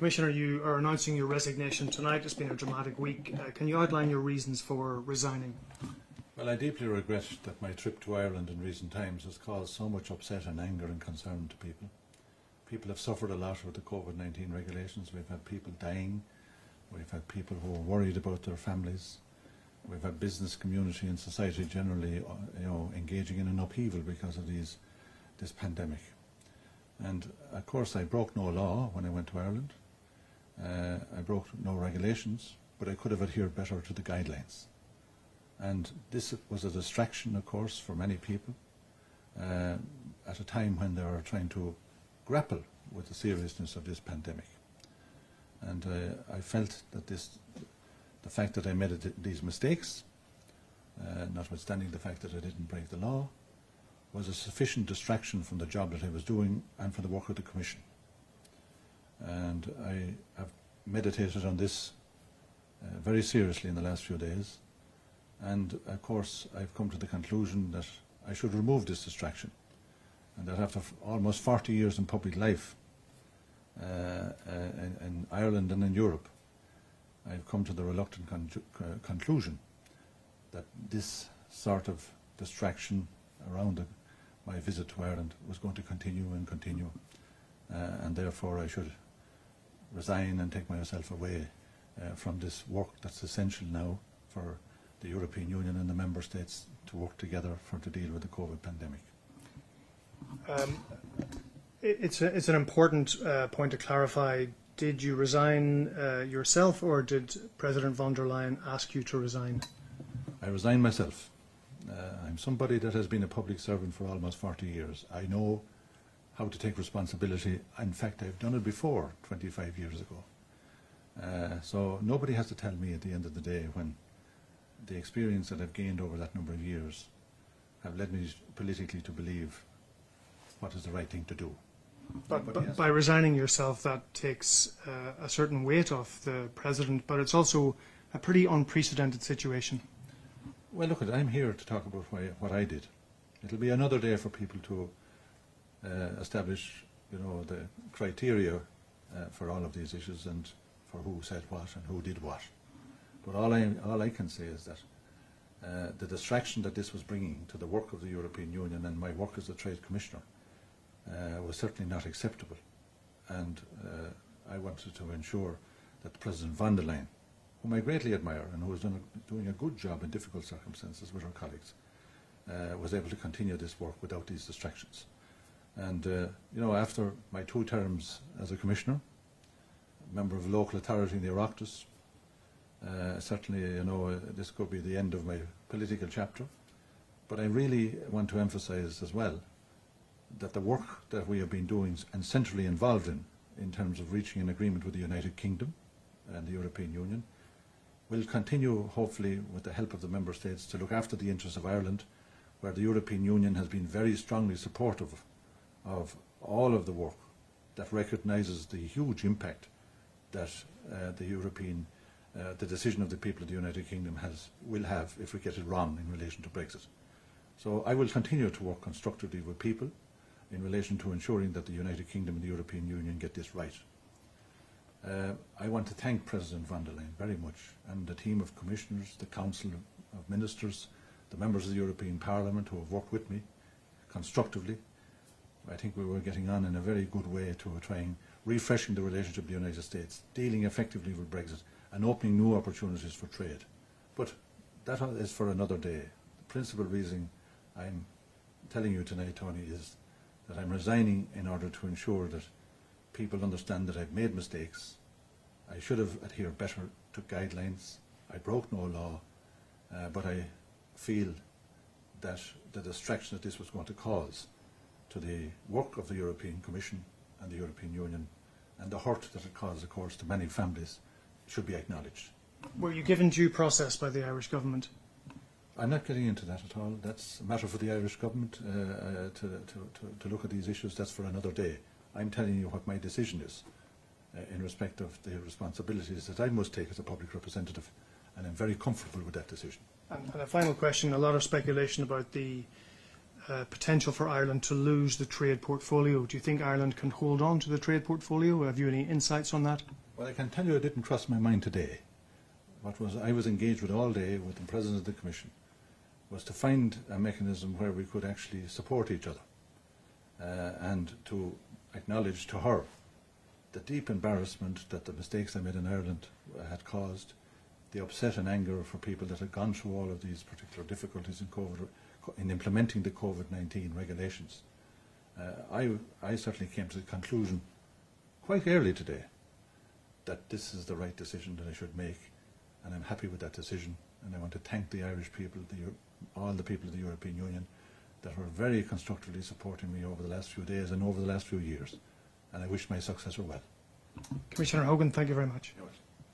Commissioner, you are announcing your resignation tonight. It's been a dramatic week. Can you outline your reasons for resigning? Well, I deeply regret that my trip to Ireland in recent times has caused so much upset and anger and concern to people. People have suffered a lot with the COVID-19 regulations. We've had people dying. We've had people who are worried about their families. We've had business community and society generally, engaging in an upheaval because of this pandemic. And of course, I broke no law when I went to Ireland. I broke no regulations, but I could have adhered better to the guidelines. And this was a distraction, of course, for many people at a time when they were trying to grapple with the seriousness of this pandemic. And I felt that the fact that I made these mistakes, notwithstanding the fact that I didn't break the law, was a sufficient distraction from the job that I was doing and for the work of the Commission. And I have meditated on this very seriously in the last few days. And of course, I've come to the conclusion that I should remove this distraction, and that after almost 40 years in public life in Ireland and in Europe, I've come to the reluctant conclusion that this sort of distraction around my visit to Ireland was going to continue and continue, and therefore I should resign and take myself away from this work that's essential now for the European Union and the Member States to work together to deal with the COVID pandemic. It's an important point to clarify. Did you resign yourself, or did President von der Leyen ask you to resign? I resigned myself. I'm somebody that has been a public servant for almost 40 years. I know how to take responsibility. In fact, I've done it before 25 years ago. So nobody has to tell me at the end of the day, when the experience that I've gained over that number of years have led me politically to believe what is the right thing to do. But yes, by resigning yourself, that takes a certain weight off the President, but it's also a pretty unprecedented situation. Well, look, I'm here to talk about what I did. It'll be another day for people to establish, the criteria for all of these issues and for who said what and who did what. But all I can say is that the distraction that this was bringing to the work of the European Union and my work as a Trade Commissioner was certainly not acceptable. And I wanted to ensure that President von der Leyen, whom I greatly admire and who is doing a good job in difficult circumstances with her colleagues, was able to continue this work without these distractions. And after my 2 terms as a Commissioner, member of a local authority in the Oireachtas, certainly, this could be the end of my political chapter. But I really want to emphasise as well that the work that we have been doing and centrally involved in terms of reaching an agreement with the United Kingdom and the European Union, will continue, hopefully, with the help of the Member States, to look after the interests of Ireland, where the European Union has been very strongly supportive of all of the work that recognises the huge impact that the decision of the people of the United Kingdom will have if we get it wrong in relation to Brexit. So I will continue to work constructively with people in relation to ensuring that the United Kingdom and the European Union get this right. I want to thank President von der Leyen very much, and the team of commissioners, the Council of Ministers, the members of the European Parliament who have worked with me constructively. I think we were getting on in a very good way to trying refreshing the relationship with the United States, dealing effectively with Brexit and opening new opportunities for trade. But that is for another day. The principal reason I'm telling you tonight, Tony, is that I'm resigning in order to ensure that people understand that I've made mistakes. I should have adhered better to guidelines. I broke no law, but I feel that the distraction that this was going to cause to the work of the European Commission and the European Union, and the hurt that it caused, of course, to many families, should be acknowledged. Were you given due process by the Irish government? I'm not getting into that at all. That's a matter for the Irish government to look at these issues. That's for another day. I'm telling you what my decision is in respect of the responsibilities that I must take as a public representative, and I'm very comfortable with that decision. And a final question, a lot of speculation about the potential for Ireland to lose the trade portfolio. Do you think Ireland can hold on to the trade portfolio? Have you any insights on that? Well, I can tell you I didn't cross my mind today. I was engaged with all day with the President of the Commission was to find a mechanism where we could actually support each other and to acknowledge to her the deep embarrassment that the mistakes I made in Ireland had caused, the upset and anger for people that had gone through all of these particular difficulties in implementing the COVID-19 regulations. I certainly came to the conclusion quite early today that this is the right decision that I should make, and I'm happy with that decision, and I want to thank the Irish people, all the people of the European Union that were very constructively supporting me over the last few days and over the last few years, and I wish my successor well. Commissioner Hogan, thank you very much. You're welcome.